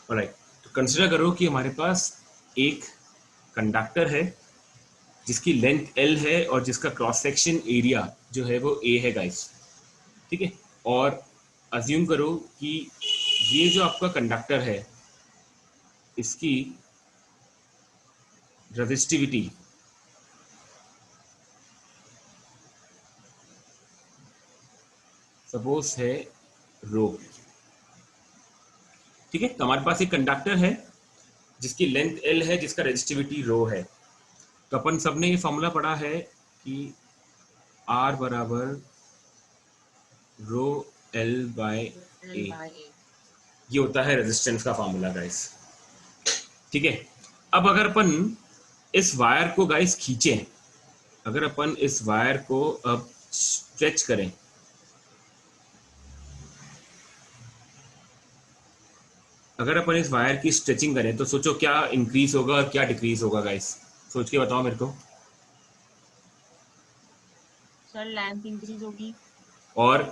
Alright, तो consider करो कि हमारे पास एक कंडक्टर है जिसकी लेंथ L है और जिसका क्रॉस सेक्शन एरिया जो है वो A है गाइस, ठीक है। और अज्यूम करो कि ये जो आपका कंडक्टर है इसकी रेजिस्टिविटी सपोज है रो, ठीक है। तो हमारे पास एक कंडक्टर है जिसकी लेंथ L है, जिसका रेजिस्टिविटी रो है। तो अपन सबने ये फॉर्मूला पढ़ा है कि R बराबर rho L by L A, by A। ये होता है रेजिस्टेंस का फॉर्मूला गाइस, ठीक है। अब अगर अपन इस वायर को गाइस खींचें, अगर अपन इस वायर को अब स्ट्रेच करें, अगर अपन इस वायर की स्ट्रेचिंग करें तो सोचो क्या इंक्रीज होगा और क्या डिक्रीज होगा गाइस, सोच के बताओ मेरे को। सर लेंथ इंक्रीज होगी, और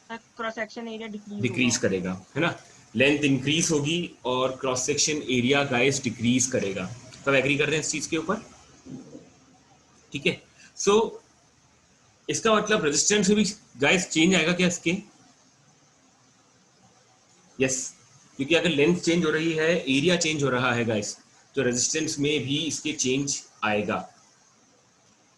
sir cross section area decrease decrease होगा। करेगा, है ना। लेंथ इंक्रीज होगी और cross section area guys decrease करेगा। सब एग्री कर रहे हैं इस चीज के ऊपर, ठीक है। सो इसका मतलब रेजिस्टेंस में भी गाइस चेंज आएगा क्या इसके? यस, क्योंकि अगर लेंथ चेंज हो रही है, एरिया चेंज हो रहा है गाइस, तो रेजिस्टेंस में भी इसके चेंज आएगा,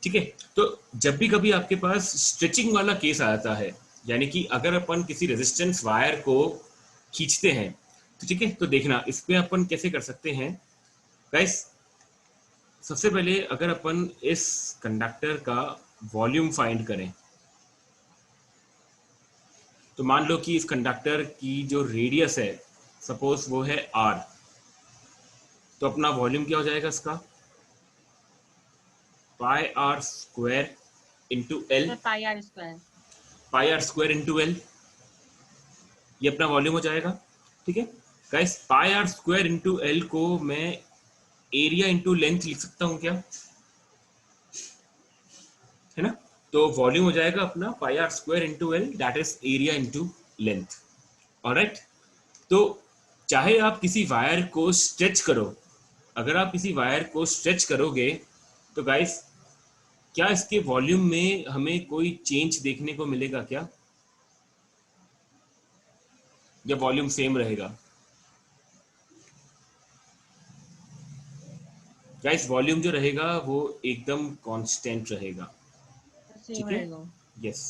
ठीक है। तो जब भी कभी आपके पास स्ट्रेचिंग वाला केस आता है, यानी कि अगर अपन किसी रेजिस्टेंस वायर को खींचते हैं, तो ठीक है, तो देखना इस पे अपन कैसे कर सकते हैं गाइस। सबसे पहले अगर अपन इस कंडक्टर का वॉल्यूम फाइंड करें, तो मान लो कि इस कंडक्टर की जो रेडियस है सपोज वो है R, तो अपना वॉल्यूम क्या हो जाएगा इसका? Pi r square into L, sir pi r square. Pi r square into L, ये अपना वॉल्यूम हो जाएगा, ठीक है guys. Pi r square into L को मैं एरिया इंटू लेंथ लिख सकता हूं क्या, है ना। तो वॉल्यूम हो जाएगा अपना pi r square into L, that is area into length, alright. तो चाहे आप किसी वायर को स्ट्रेच करो, अगर आप किसी वायर को स्ट्रेच करोगे तो गाइस क्या इसके वॉल्यूम में हमें कोई चेंज देखने को मिलेगा क्या, या वॉल्यूम सेम रहेगा? गाइस वॉल्यूम जो रहेगा वो एकदम कांस्टेंट रहेगा, सेम ठीक है। रहेगा। Yes,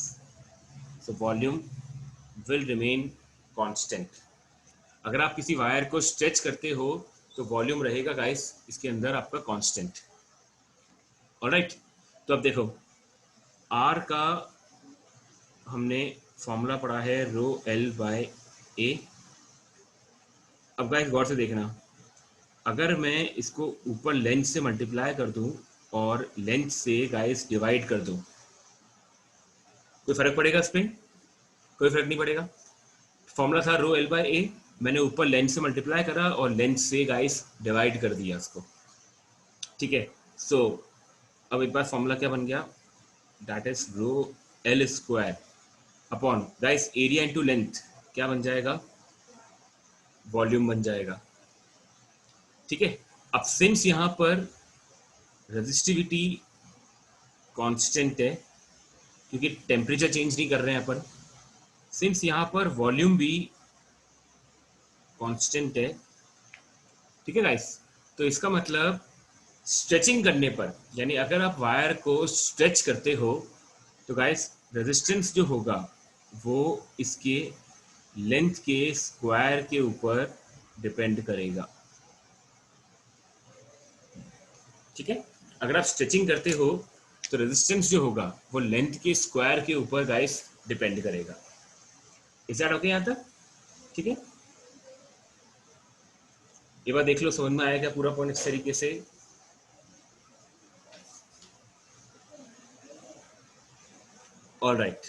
so volume will remain constant. अगर आप किसी वायर को स्ट्रेच करते हो तो वॉल्यूम रहेगा गाइस इसके अंदर आपका कांस्टेंट, ऑलराइट। तो अब देखो आर का हमने फॉर्मूला पढ़ा है रो एल बाय ए। अब गाइस गौर से देखना, अगर मैं इसको ऊपर लेंथ से मल्टीप्लाई कर दूं और लेंथ से गाइस डिवाइड कर दूं, कोई फर्क पड़ेगा इस पे? कोई फर्क नहीं पड़ेगा। फॉर्मूला था रो एल बाय ए, मैंने ऊपर लेंथ से मल्टीप्लाई करा और लेंथ से गाइस डिवाइड कर दिया इसको, ठीक है। सो अब एक बार फॉर्मूला क्या बन गया, that is rho L square upon guys area into length, क्या बन जाएगा? वॉल्यूम बन जाएगा, ठीक है। अब सिंस यहाँ पर रेजिस्टिविटी कांस्टेंट है, क्योंकि टेम्परेचर चेंज नहीं कर रहे हैं अपन, सिंस यहाँ पर वॉल्यूम भी कांस्टेंट है, ठीक है गाइस। तो इसका मतलब स्ट्रेचिंग करने पर, यानी अगर आप वायर को स्ट्रेच करते हो तो गाइस रेजिस्टेंस जो होगा वो इसके लेंथ के स्क्वायर के ऊपर डिपेंड करेगा, ठीक है। अगर आप स्ट्रेचिंग करते हो तो रेजिस्टेंस जो होगा वो लेंथ के स्क्वायर के ऊपर गाइस डिपेंड करेगा। इज दैट ओके यहाँ तक, ठीक है। ये बात देख लो समझ में आया क्या पूरा पॉइंट इस तरीके से? ऑल राइट,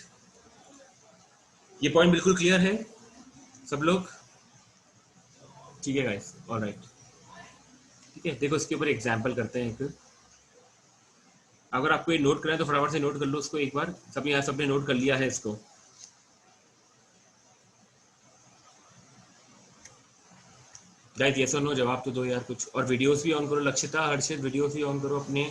ये पॉइंट बिल्कुल क्लियर है सब लोग, ठीक है गाइस, ऑल राइट, ठीक है। देखो इसके ऊपर एग्जाम्पल करते हैं एक, अगर आपको ये नोट करना है तो फटाफट से नोट कर लो उसको एक बार, सब यहाँ सबने नोट कर लिया है इसको। गाइस यस और नो जवाब तो दो यार कुछ, और वीडियोस भी ऑन करो, लक्षिता हर्षित वीडियोस भी ऑन करो अपने।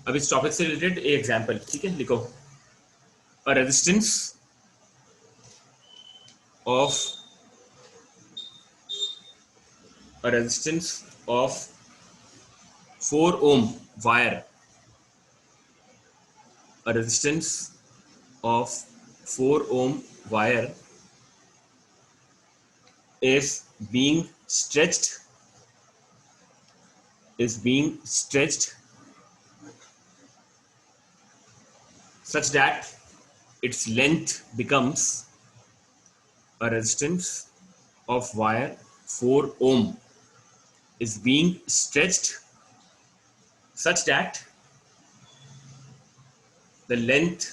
अब इस टॉपिक से रिलेटेड एक एग्जांपल, ठीक है, लिखो। A resistance of a resistance of 4 ohm wire, a resistance of 4 ohm wire is being stretched, is being stretched such that its length becomes, a resistance of wire 4 ohm is being stretched such that the length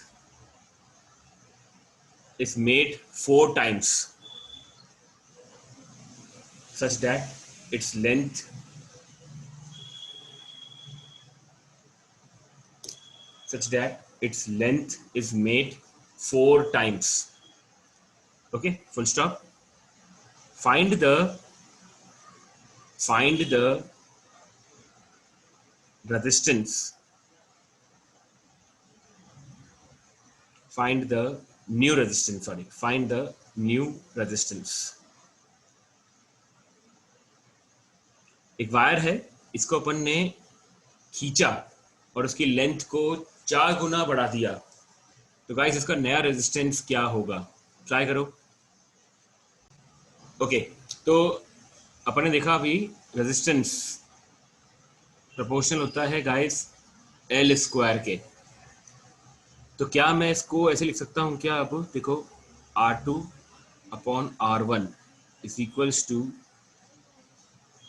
is made 4 times, such that its length is made 4 times. Okay, full stop. Find the resistance, find the new resistance, sorry, find the new resistance. एक wire है, इसको अपन ने खींचा और उसकी length को 4 गुना बढ़ा दिया, तो गाइस इसका नया रेजिस्टेंस क्या होगा, ट्राई करो। ओके, तो अपन ने देखा अभी रेजिस्टेंस प्रोपोर्शनल होता है गाइस एल स्क्वायर के, तो क्या मैं इसको ऐसे लिख सकता हूँ क्या, अब देखो R2 upon R1 is equals to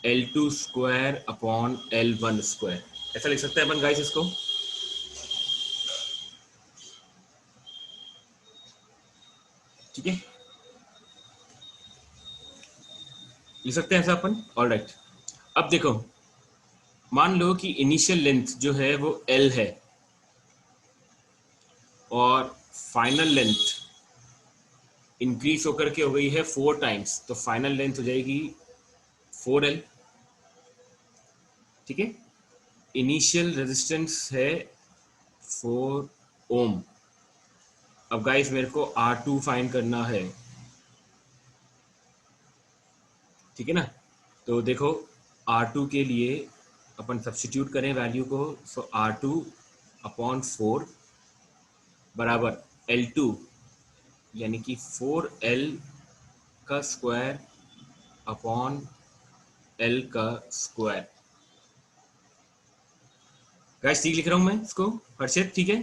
L2 square upon L1 square, ऐसा लिख सकते हैं अपन गाइस इसको। ठीक है, लिख सकते हैं ऐसा अपन, ऑलराइट। अब देखो, मान लो कि इनिशियल लेंथ जो है वो L है और फाइनल लेंथ इंक्रीज होकर के हो गई है 4 टाइम्स, तो फाइनल लेंथ हो जाएगी 4L। ठीक है, इनिशियल रेजिस्टेंस है 4 ओम। अब गाइस मेरे को R2 फाइंड करना है, ठीक है ना, तो देखो R2 के लिए अपन सब्स्टिट्यूट करें वैल्यू को, सो R2 अपॉन 4 बराबर L2 यानी कि 4L का स्क्वायर अपॉन L का स्क्वायर। गाइस ठीक लिख रहा हूं मैं इसको, हर्षित ठीक है,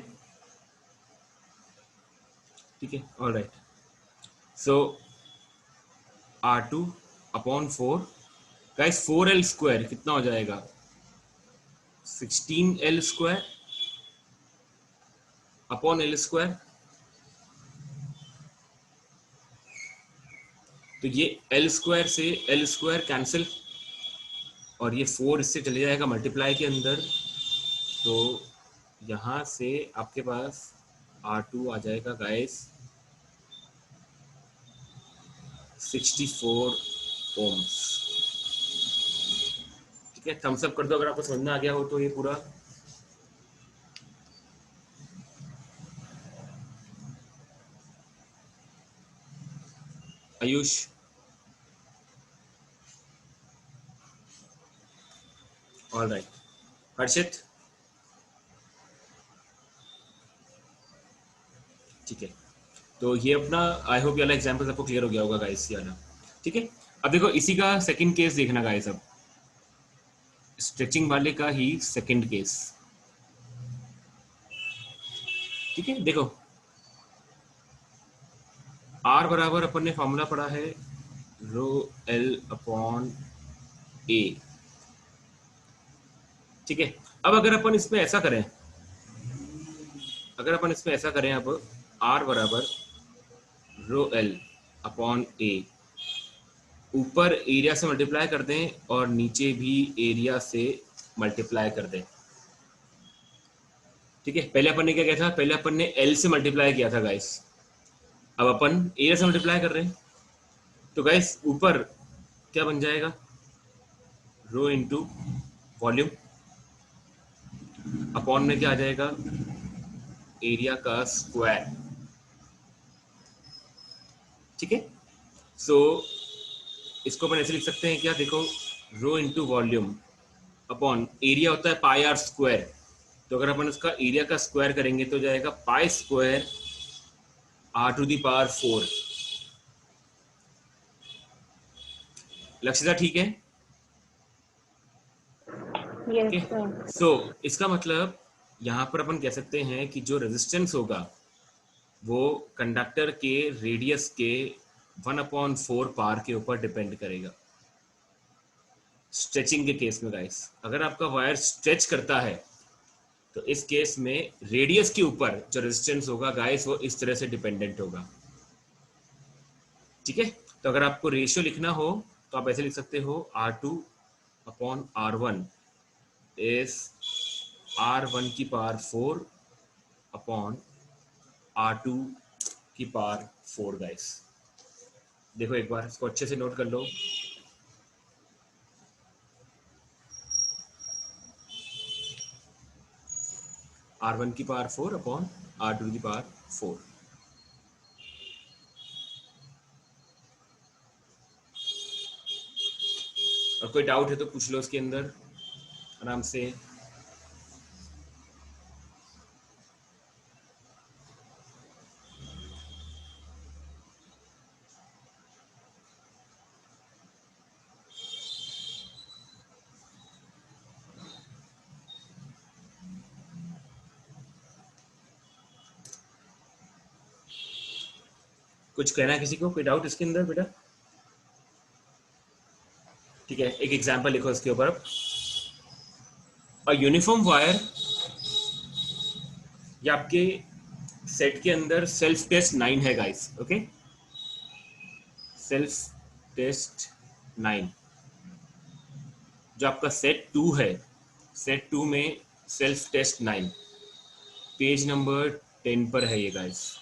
ठीक है, ऑलराइट। सो R2 upon 4, guys 4L square कितना हो जाएगा, 16L square upon L square, तो ये L स्क्वायर से L स्क्वायर कैंसिल और ये 4 इससे चले जाएगा मल्टीप्लाई के अंदर, तो यहाँ से आपके पास R2 आ जाएगा गाइस 64 ओम्स। ठीक है, थम्स अप कर दो अगर आपको समझ में आ गया हो तो ये पूरा। आयुष, ऑलराइट, हर्षित, ठीक है, तो ये अपना आई होप ये वाला एग्जांपल आपको क्लियर हो गया होगा गाइस, ये वाला। ठीक है, अब देखो इसी का सेकंड केस देखना गाइस, अब स्ट्रेचिंग वाले का ही सेकंड केस। ठीक है, देखो R बराबर अपन ने फॉर्मूला पढ़ा है रो L अपॉन A। ठीक है, अब अगर अपन इसमें ऐसा करें, अब R बराबर रो L अपॉन A, ऊपर एरिया से मल्टीप्लाई कर दें और नीचे भी एरिया से मल्टीप्लाई कर दें। ठीक है, पहले अपन ने क्या किया था, पहले अपन ने एल से मल्टीप्लाई किया था गाइस, अब अपन एरिया से मल्टीप्लाई कर रहे हैं। तो गाइस ऊपर क्या बन जाएगा, रो इंटू वॉल्यूम, अपॉन में क्या आ जाएगा, एरिया का स्क्वायर। ठीक है, सो इसको अपन ऐसे लिख सकते हैं क्या, देखो rho into volume upon area होता है पाई आर स्क्वायर, तो अगर अपन उसका एरिया का स्क्वायर करेंगे तो जाएगा pi square R to the power 4। लक्ष्यता ठीक है? Yes okay, sir. सो इसका मतलब यहाँ पर अपन कह सकते हैं कि जो रेजिस्टेंस होगा वो कंडक्टर के रेडियस के 1/4 पार के ऊपर डिपेंड करेगा। स्ट्रेचिंग के केस में गाइस, अगर आपका वायर स्ट्रेच करता है तो इस केस में रेडियस के ऊपर जो रेजिस्टेंस होगा गाइस वो इस तरह से डिपेंडेंट होगा। ठीक है, तो अगर आपको रेशियो लिखना हो तो आप ऐसे लिख सकते हो R2/R1 इज R1 की पावर 4 अपॉन R2 की पावर 4 गाइस। देखो एक बार इसको अच्छे से नोट कर लो। R1 की पावर 4 अपॉन R2 की पावर 4। और कोई डाउट है तो पूछ लो उसके अंदर आराम से। कुछ कहना है किसी को, कोई डाउट इसके अंदर बेटा? ठीक है, एक एग्जांपल लिखो इसके ऊपर। अ यूनिफॉर्म वायर, ये आपके सेट के अंदर सेल्फ टेस्ट 9 है गाइस। Okay, self test 9। जो आपका सेट 2 है, सेट 2 में सेल्फ टेस्ट 9 पेज नंबर 10 पर है ये गाइस।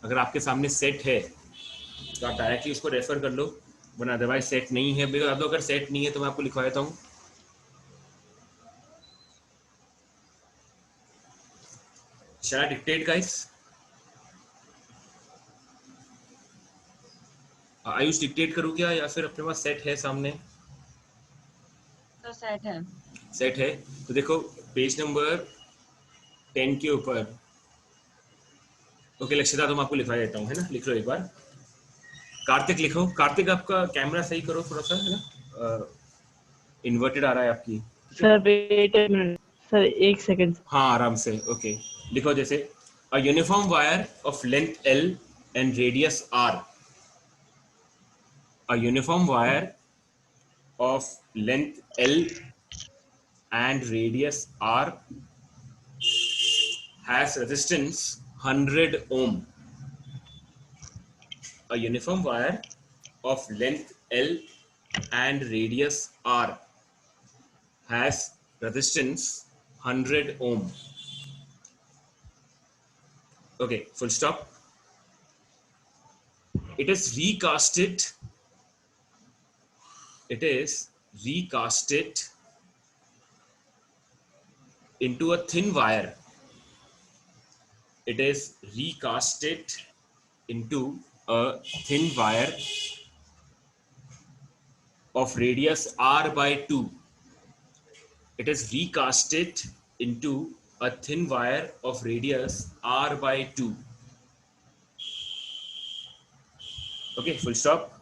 अगर आपके सामने सेट है तो आप डायरेक्टली उसको रेफर कर लो, वरना अदरवाइज सेट नहीं है बता दो। अगर सेट नहीं है तो मैं आपको लिखवा देता हूँ। Shall I dictate guys? Ayush dictate करूँ क्या, या फिर अपने पास सेट है सामने? तो सेट है। सेट है तो देखो पेज नंबर 10 के ऊपर। ओके लक्षिता, तो मैं आपको लिखवा देता हूँ, है ना, लिख लो एक बार। कार्तिक लिखो, कार्तिक आपका कैमरा सही करो थोड़ा सा, है ना, इन्वर्टेड आ रहा है आपकी। Sir wait a minute sir, एक सेकंड। हाँ आराम से। ओके, लिखो जैसे a uniform wire of length L and radius R, a uniform wire of length L and radius R has resistance 100 ohm. A uniform wire of length L and radius R has resistance 100 ohm. Okay, full stop. It is recasted. It is recasted into a thin wire. It is recasted into a thin wire of radius R by 2. It is recasted into a thin wire of radius R by 2. Okay, full stop.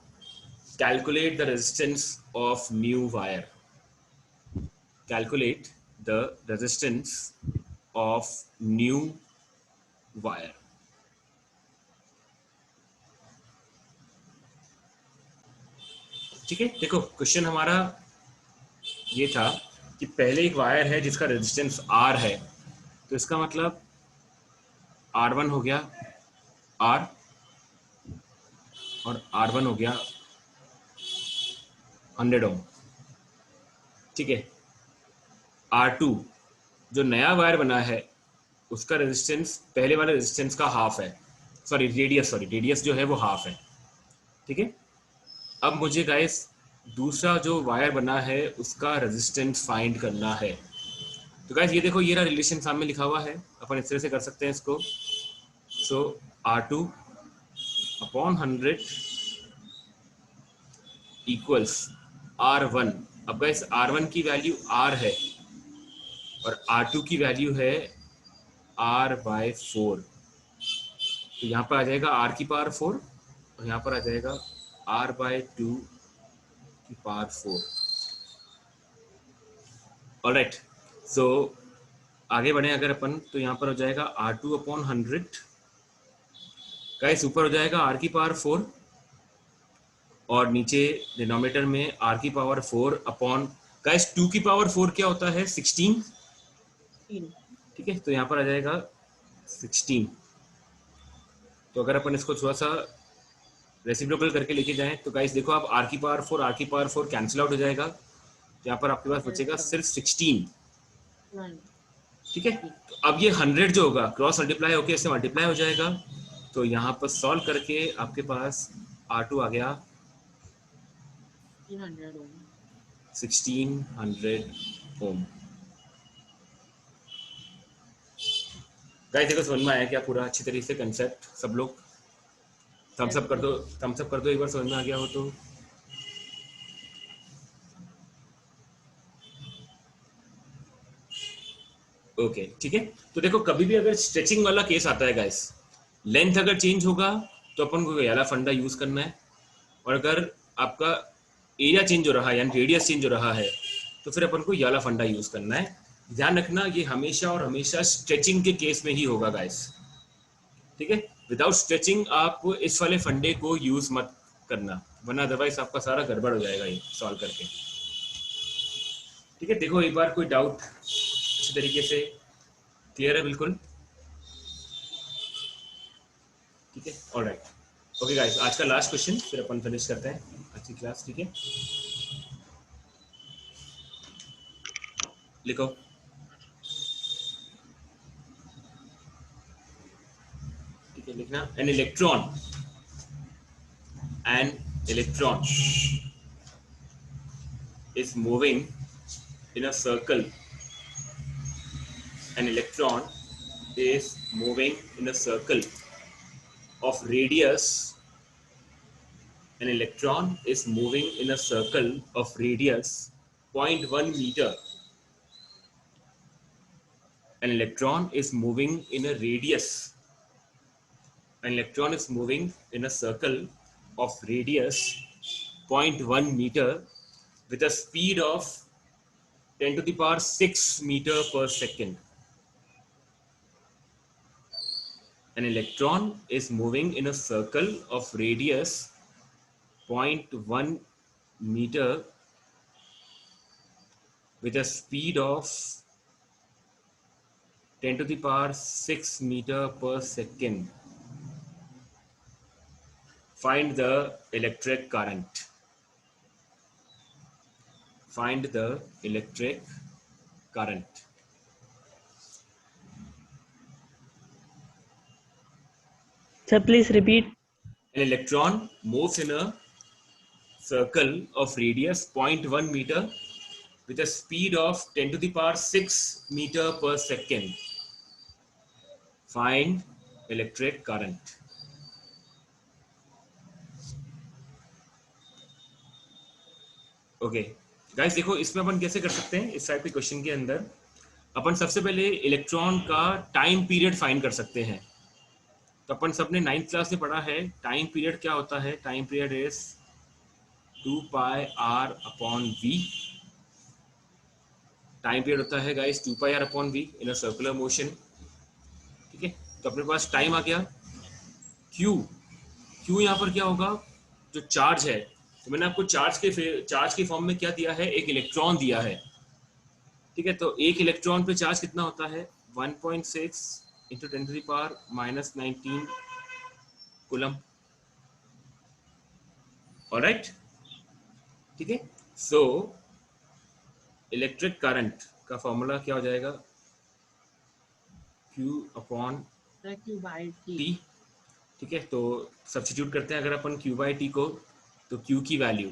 Calculate the resistance of new wire. Calculate the resistance of new wire. ठीक है, देखो question हमारा ये था कि पहले एक wire है जिसका रेजिस्टेंस R है, तो इसका मतलब R1 हो गया R और R1 हो गया 100 ओम। ठीक है, R2 जो नया वायर बना है उसका रेजिस्टेंस पहले वाले रेजिस्टेंस का हाफ है, रेडियस जो है वो हाफ है, ठीक है। अब मुझे गाइस दूसरा जो वायर बना है उसका रेजिस्टेंस फाइंड करना है। तो गाइस ये देखो, ये रहा रिलेशन सामने लिखा हुआ है, अपन इस तरह से कर सकते हैं इसको। सो R2 अपॉन 100 इक्वल्स R1। अब गाइस R1 की वैल्यू R है और R2 की वैल्यू है R/4। तो यहाँ पर आ जाएगा R⁴ और यहाँ पर आ जाएगा R/2 की पावर 4। ऑलराइट, सो आगे बढ़े अगर अपन, तो यहाँ पर हो जाएगा R2 अपॉन 100, गाइस ऊपर हो जाएगा R⁴ और नीचे डिनोमिनेटर में R⁴ अपॉन, गाइस 2 की पावर 4 क्या होता है? 16, ठीक है। तो यहाँ पर आ जाएगा 16। तो अगर अपन इसको थोड़ा सा रेसिप्रोकल करके लेके जाएं तो गाइस देखो, आप R⁴ कैंसिल आउट हो जाएगा, तो यहाँ पर आपके पास बचेगा सिर्फ 16, ठीक है। तो अब ये 100 जो होगा क्रॉस मल्टीप्लाई होकर इससे मल्टीप्लाई हो जाएगा, तो यहाँ पर सॉल्व करके आपके पास R2 आ गया 1600 ओम। गाइस देखो, समझ में आया क्या पूरा अच्छी तरीके से कंसेप्ट? सब लोग थम्स अप कर दो, थम्स अप कर दो एक बार समझ में आ गया हो तो। ओके, ठीक है। तो देखो, कभी भी अगर स्ट्रेचिंग वाला केस आता है गाइस, लेंथ अगर चेंज होगा तो अपन को याला फंडा यूज करना है, और अगर आपका एरिया चेंज हो रहा है यानी रेडियस चेंज हो रहा है तो फिर अपन को याला फंडा यूज करना है। ध्यान रखना, ये हमेशा और हमेशा स्ट्रेचिंग के केस में ही होगा गाइस, ठीक है। विदाउट स्ट्रेचिंग आप इस वाले फंडे को यूज मत करना, वरना अदरवाइज आपका सारा गड़बड़ हो जाएगा ये सॉल्व करके, ठीक है। देखो एक बार कोई डाउट अच्छी तरीके से क्लियर है? बिल्कुल ठीक है, ऑलराइट। ओके गाइस, आज का लास्ट क्वेश्चन, फिर अपन फिनिश करते हैं आज की क्लास, ठीक है। लिखो, ठीक है, लिखना। An electron is moving in a circle. An electron is moving in a circle of radius. An electron is moving in a circle of radius 0.1 meter. An electron is moving in a radius. An electron is moving in a circle of radius 0.1 meter with a speed of 10 to the power 6 meter per second. An electron is moving in a circle of radius 0.1 meter with a speed of 10 to the power 6 meter per second. Find the electric current. Find the electric current. Sir, please repeat. An electron moves in a circle of radius 0.1 meter with a speed of 10 to the power 6 meter per second. Find electric current. Okay guys, देखो इसमें अपन कैसे कर सकते हैं। इस type के question के अंदर अपन सबसे पहले इलेक्ट्रॉन का टाइम पीरियड फाइंड कर सकते हैं। तो अपन सबने 9th क्लास में पढ़ा है टाइम पीरियड क्या होता है। Time period is 2πr/v। Time period होता है guys 2πr/v in a circular motion, ठीक है। तो अपने पास टाइम आ गया। क्यू यहाँ पर क्या होगा, जो चार्ज है, तो मैंने आपको चार्ज के फॉर्म में क्या दिया है, एक इलेक्ट्रॉन दिया है, ठीक है। तो एक इलेक्ट्रॉन पे चार्ज कितना होता है, 1.6 × 10⁻⁻19 कूलम। ऑलराइट, ठीक है। सो इलेक्ट्रिक करंट का फॉर्मूला क्या हो जाएगा, Q upon Q by T. T, ठीक है। तो सब्स्टिट्यूट करते हैं अगर अपन Q बाई T को, तो Q की value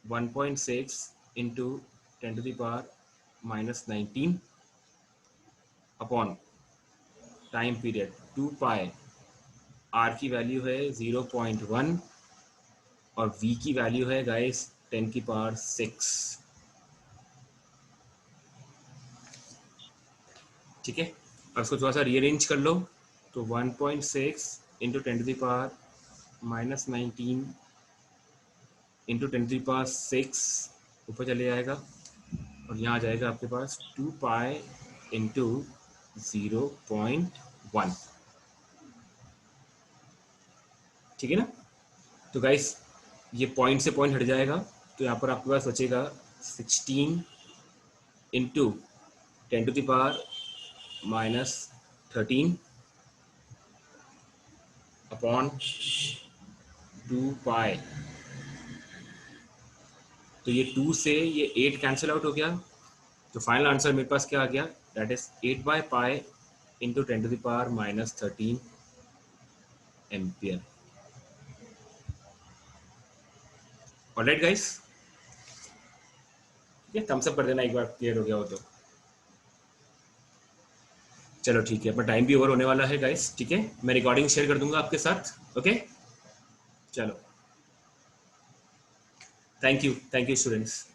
1.6 into 10⁻⁻19 upon time period 2 पाई, R की वैल्यू है 0.1 और V की वैल्यू है गाइस 10⁶, ठीक है। अब इसको थोड़ा सा रीअरेंज कर लो, तो 1.6 इंटू 10⁻⁻19 इंटू 10⁶ ऊपर चले जाएगा और यहाँ आ जाएगा आपके पास 2 पाई इंटू 0.1, ठीक है ना। तो गाइस ये पॉइंट से पॉइंट हट जाएगा, तो यहाँ पर आपके पास बचेगा 16 इंटू 10⁻⁻13 अपॉन 2 पाई। तो ये 2 से ये 8 कैंसिल आउट हो गया, तो फाइनल आंसर मेरे पास क्या आ गया, that is 8 by pi into 10⁻⁻13 ampere. Alright guys, ये थम्स अप कर देना एक बार क्लियर हो गया हो तो। चलो ठीक है, अपना टाइम भी ओवर होने वाला है गाइस, ठीक है। मैं रिकॉर्डिंग शेयर कर दूंगा आपके साथ, ओके। चलो, थैंक यू स्टूडेंट्स।